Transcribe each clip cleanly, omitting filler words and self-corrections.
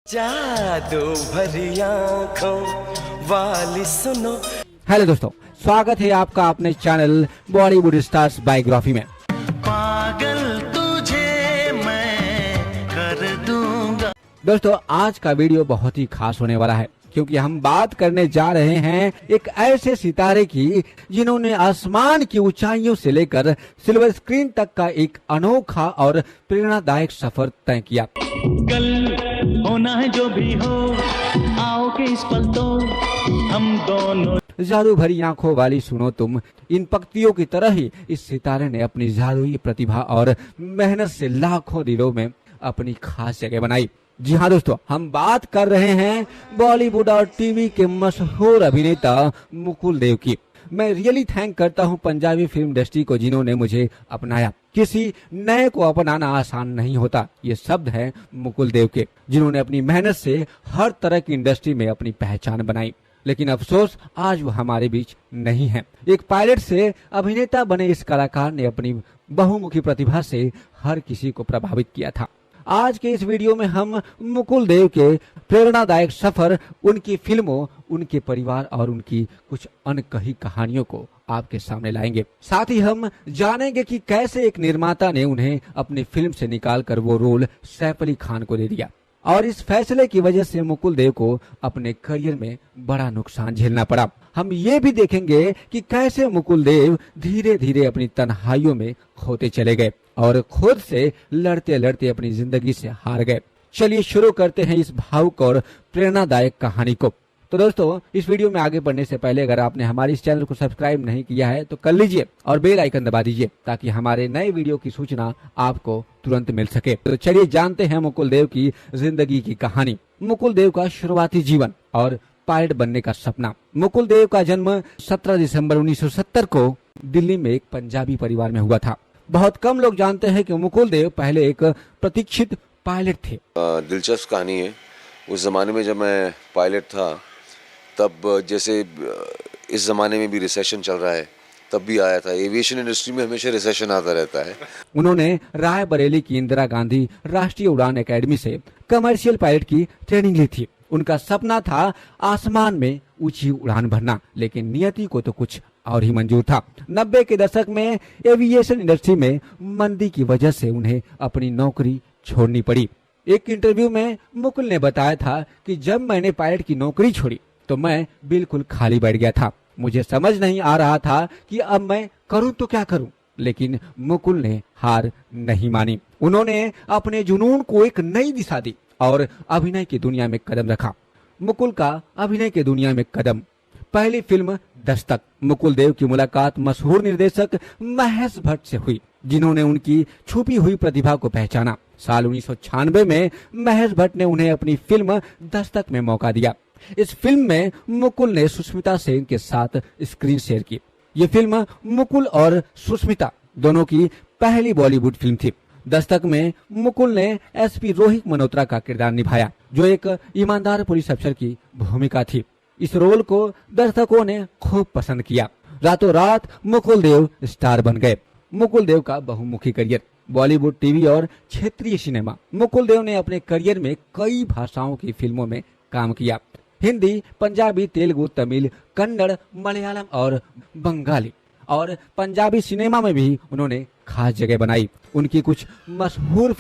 जादू भरी आँखों वाली सुनो। हेलो दोस्तों, स्वागत है आपका अपने चैनल बॉलीवुड स्टार्स बायोग्राफी में। पागल तुझे मैं कर दूंगा। दोस्तों, आज का वीडियो बहुत ही खास होने वाला है क्योंकि हम बात करने जा रहे हैं एक ऐसे सितारे की जिन्होंने आसमान की ऊंचाइयों से लेकर सिल्वर स्क्रीन तक का एक अनोखा और प्रेरणादायक सफर तय किया। कल होना है जो भी हो, आओ के इस पल तो हम दोनों। जादू भरी आंखों वाली सुनो तुम, इन पंक्तियों की तरह ही इस सितारे ने अपनी जादुई प्रतिभा और मेहनत से लाखों दिलों में अपनी खास जगह बनाई। जी हाँ दोस्तों, हम बात कर रहे हैं बॉलीवुड और टीवी के मशहूर अभिनेता मुकुल देव की। मैं रियली थैंक करता हूँ पंजाबी फिल्म इंडस्ट्री को जिन्होंने मुझे अपनाया। किसी नए को अपनाना आसान नहीं होता। ये शब्द हैं मुकुल देव के, जिन्होंने अपनी मेहनत से हर तरह की इंडस्ट्री में अपनी पहचान बनाई। लेकिन अफसोस आज वो हमारे बीच नहीं है। एक पायलट से अभिनेता बने इस कलाकार ने अपनी बहुमुखी प्रतिभा से हर किसी को प्रभावित किया था। आज के इस वीडियो में हम मुकुल देव के प्रेरणादायक सफर, उनकी फिल्मों, उनके परिवार और उनकी कुछ अनकही कहानियों को आपके सामने लाएंगे। साथ ही हम जानेंगे कि कैसे एक निर्माता ने उन्हें अपनी फिल्म से निकालकर वो रोल सैफ अली खान को दे दिया और इस फैसले की वजह से मुकुल देव को अपने करियर में बड़ा नुकसान झेलना पड़ा। हम ये भी देखेंगे कि कैसे मुकुल देव धीरे धीरे अपनी तन्हाइयों में खोते चले गए और खुद से लड़ते लड़ते अपनी जिंदगी से हार गए। चलिए शुरू करते हैं इस भावुक और प्रेरणादायक कहानी को। तो दोस्तों, इस वीडियो में आगे बढ़ने से पहले अगर आपने हमारे इस चैनल को सब्सक्राइब नहीं किया है तो कर लीजिए और बेल आइकन दबा दीजिए ताकि हमारे नए वीडियो की सूचना आपको तुरंत मिल सके। तो चलिए जानते हैं मुकुल देव की जिंदगी की कहानी। मुकुल देव का शुरुआती जीवन और पायलट बनने का सपना। मुकुल देव का जन्म 17 दिसंबर 1970 को दिल्ली में एक पंजाबी परिवार में हुआ था। बहुत कम लोग जानते हैं कि मुकुल देव पहले एक प्रतीक्षित पायलट थे। दिलचस्प कहानी है। उस जमाने में जब मैं पायलट था तब जैसे इस जमाने में भी रिसेशन चल रहा है तब भी आया था। एविएशन इंडस्ट्री में हमेशा रिसेशन आता रहता है। उन्होंने रायबरेली की इंदिरा गांधी राष्ट्रीय उड़ान एकेडमी से कमर्शियल पायलट की ट्रेनिंग ली थी। उनका सपना था आसमान में ऊंची उड़ान भरना, लेकिन नियति को तो कुछ और ही मंजूर था। 90 के दशक में एविएशन इंडस्ट्री में मंदी की वजह से उन्हें अपनी नौकरी छोड़नी पड़ी। एक इंटरव्यू में मुकुल ने बताया था कि जब मैंने पायलट की नौकरी छोड़ी तो मैं बिल्कुल खाली बैठ गया था। मुझे समझ नहीं आ रहा था कि अब मैं करूं तो क्या करूं। लेकिन मुकुल ने हार नहीं मानी। उन्होंने अपने जुनून को एक नई दिशा दी और अभिनय की दुनिया में कदम रखा। मुकुल का अभिनय की दुनिया में कदम। पहली फिल्म दस्तक। मुकुल देव की मुलाकात मशहूर निर्देशक महेश भट्ट से हुई, जिन्होंने उनकी छुपी हुई प्रतिभा को पहचाना। साल 1996 में महेश भट्ट ने उन्हें अपनी फिल्म दस्तक में मौका दिया। इस फिल्म में मुकुल ने सुष्मिता सेन के साथ स्क्रीन शेयर की। ये फिल्म मुकुल और सुष्मिता दोनों की पहली बॉलीवुड फिल्म थी। दस्तक में मुकुल ने एसपी रोहित मल्होत्रा का किरदार निभाया, जो एक ईमानदार पुलिस अफसर की भूमिका थी। इस रोल को दर्शकों ने खूब पसंद किया। रातों रात मुकुल देव स्टार बन गए। मुकुल देव का बहुमुखी करियर। बॉलीवुड, टीवी और क्षेत्रीय सिनेमा। मुकुल देव ने अपने करियर में कई भाषाओं की फिल्मों में काम किया। हिंदी, पंजाबी, तेलुगु, तमिल, कन्नड़, मलयालम और बंगाली और पंजाबी सिनेमा में भी उन्होंने खास जगह बनाई। उनकी कुछ मशहूर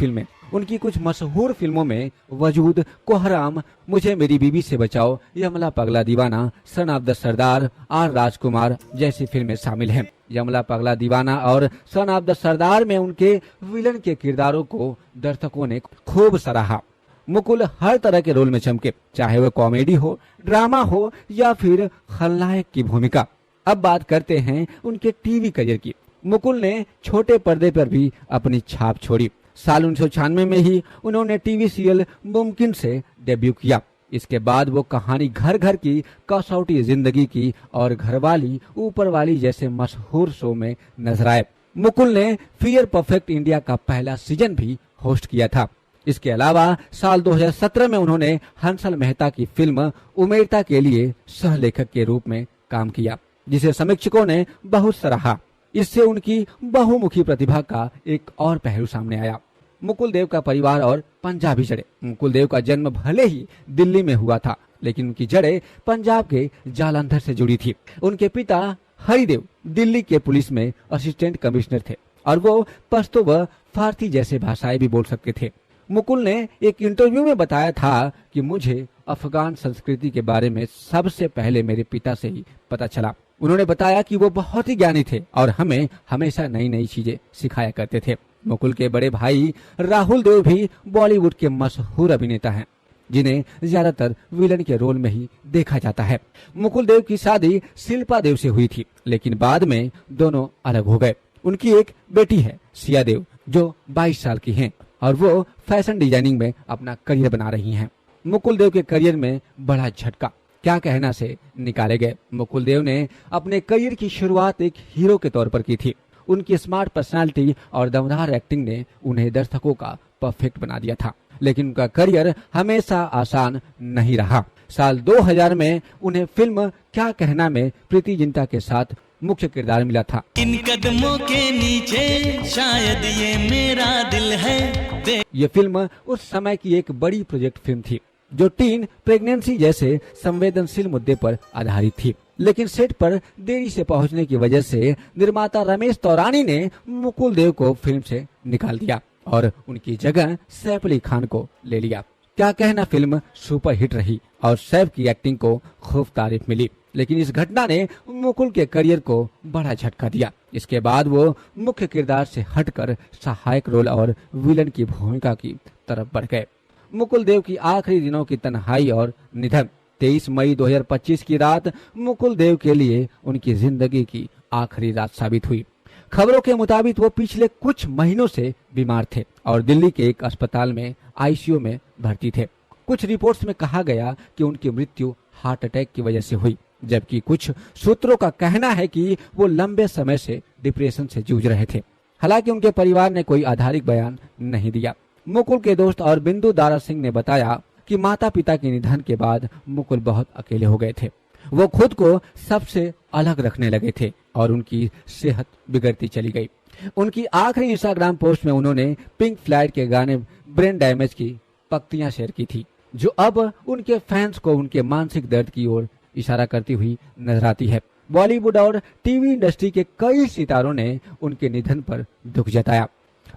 फिल्मों में वजूद, कोहराम, मुझे मेरी बीवी से बचाओ, Yamla Pagla Deewana, son of the Sardar, R Rajkumar जैसी फिल्में शामिल हैं। यमला पगला दीवाना और सन ऑफ द सरदार में उनके विलन के किरदारों को दर्शकों ने खूब सराहा। मुकुल हर तरह के रोल में चमके, चाहे वह कॉमेडी हो, ड्रामा हो या फिर खलनायक की भूमिका। अब बात करते हैं उनके टीवी करियर की। मुकुल ने छोटे पर्दे पर भी अपनी छाप छोड़ी। साल 1996 में ही उन्होंने टीवी सीरियल मुमकिन से डेब्यू किया। इसके बाद वो कहानी घर घर की, कसौटी जिंदगी की और घरवाली ऊपर वाली जैसे मशहूर शो में नजर आए। मुकुल ने फियर परफेक्ट इंडिया का पहला सीजन भी होस्ट किया था। इसके अलावा साल 2017 में उन्होंने हंसल मेहता की फिल्म उमेरता के लिए सहलेखक के रूप में काम किया, जिसे समीक्षकों ने बहुत सराहा। इससे उनकी बहुमुखी प्रतिभा का एक और पहलू सामने आया। मुकुल देव का परिवार और पंजाबी जड़ें। मुकुल देव का जन्म भले ही दिल्ली में हुआ था, लेकिन उनकी जड़ें पंजाब के जालंधर से जुड़ी थी। उनके पिता हरिदेव दिल्ली के पुलिस में असिस्टेंट कमिश्नर थे और वो पश्तो व फारसी जैसे भाषाएं भी बोल सकते थे। मुकुल ने एक इंटरव्यू में बताया था कि मुझे अफगान संस्कृति के बारे में सबसे पहले मेरे पिता से ही पता चला। उन्होंने बताया कि वो बहुत ही ज्ञानी थे और हमें हमेशा नई नई चीजें सिखाया करते थे। मुकुल के बड़े भाई राहुल देव भी बॉलीवुड के मशहूर अभिनेता हैं, जिन्हें ज्यादातर विलन के रोल में ही देखा जाता है। मुकुल देव की शादी शिल्पा देव से हुई थी, लेकिन बाद में दोनों अलग हो गए। उनकी एक बेटी है सिया देव, जो 22 साल की हैं और वो फैशन डिजाइनिंग में अपना करियर बना रही हैं। मुकुल देव के करियर में बड़ा झटका क्या कहना से निकाले गए। मुकुल देव ने अपने करियर की शुरुआत एक हीरो के तौर पर की थी। उनकी स्मार्ट पर्सनालिटी और दमदार एक्टिंग ने उन्हें दर्शकों का परफेक्ट बना दिया था, लेकिन उनका करियर हमेशा आसान नहीं रहा। साल 2000 में उन्हें फिल्म क्या कहना में प्रीति जिंटा के साथ मुख्य किरदार मिला था। इन कदमों के नीचे शायद ये मेरा दिल है। ये फिल्म उस समय की एक बड़ी प्रोजेक्ट फिल्म थी, जो टीन प्रेगनेंसी जैसे संवेदनशील मुद्दे पर आधारित थी। लेकिन सेट पर देरी से पहुंचने की वजह से निर्माता रमेश तौरानी ने मुकुल देव को फिल्म से निकाल दिया और उनकी जगह सैफ अली खान को ले लिया। क्या कहना फिल्म सुपरहिट रही और सैफ की एक्टिंग को खूब तारीफ मिली, लेकिन इस घटना ने मुकुल के करियर को बड़ा झटका दिया। इसके बाद वो मुख्य किरदार से हटकर सहायक रोल और विलन की भूमिका की तरफ बढ़ गए। मुकुल देव की आखिरी दिनों की तन्हाई और निधन 23 मई 2025 की रात मुकुल देव के लिए उनकी जिंदगी की आखिरी रात साबित हुई। खबरों के मुताबिक वो पिछले कुछ महीनों से बीमार थे और दिल्ली के एक अस्पताल में आईसीयू में भर्ती थे। कुछ रिपोर्ट्स में कहा गया कि उनकी मृत्यु हार्ट अटैक की वजह से हुई, जबकि कुछ सूत्रों का कहना है कि वो लंबे समय से डिप्रेशन से जूझ रहे थे। हालांकि उनके परिवार ने कोई आधारित बयान नहीं दिया। मुकुल के दोस्त और बिंदु दारा सिंह ने बताया कि माता पिता के निधन के बाद मुकुल बहुत अकेले हो गए थे। वो खुद को सबसे अलग रखने लगे थे और उनकी सेहत बिगड़ती चली गई। उनकी आखिरी इंस्टाग्राम पोस्ट में उन्होंने पिंक फ्लॉयड के गाने ब्रेन डैमेज की पंक्तियां शेयर की थी, जो अब उनके फैंस को उनके मानसिक दर्द की ओर इशारा करती हुई नजर आती है। बॉलीवुड और टीवी इंडस्ट्री के कई सितारों ने उनके निधन पर दुख जताया।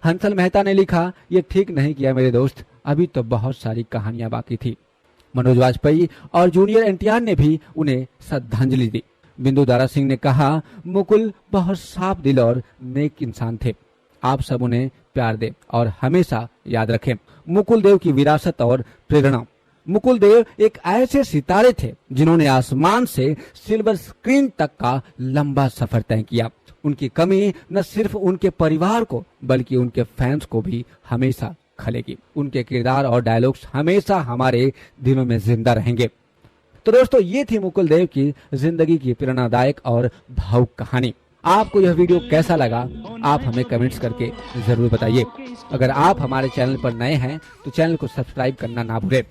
हंसल मेहता ने लिखा, ये ठीक नहीं किया मेरे दोस्त, अभी तो बहुत सारी कहानियां बाकी थी। मनोज वाजपेयी और जूनियर एनटीआर ने भी उन्हें श्रद्धांजलि दी। बिंदु दारा सिंह ने कहा, मुकुल बहुत साफ दिल और नेक इंसान थे। आप सब उन्हें प्यार दें और हमेशा याद रखें। मुकुल देव की विरासत और प्रेरणा। मुकुल देव एक ऐसे सितारे थे जिन्होंने आसमान से सिल्वर स्क्रीन तक का लंबा सफर तय किया। उनकी कमी न सिर्फ उनके परिवार को बल्कि उनके फैंस को भी हमेशा खलेगी। उनके किरदार और डायलॉग्स हमेशा हमारे दिलों में जिंदा रहेंगे। तो दोस्तों, ये थी मुकुल देव की जिंदगी की प्रेरणादायक और भावुक कहानी। आपको यह वीडियो कैसा लगा, आप हमें कमेंट्स करके जरूर बताइए। अगर आप हमारे चैनल पर नए हैं तो चैनल को सब्सक्राइब करना ना भूलें।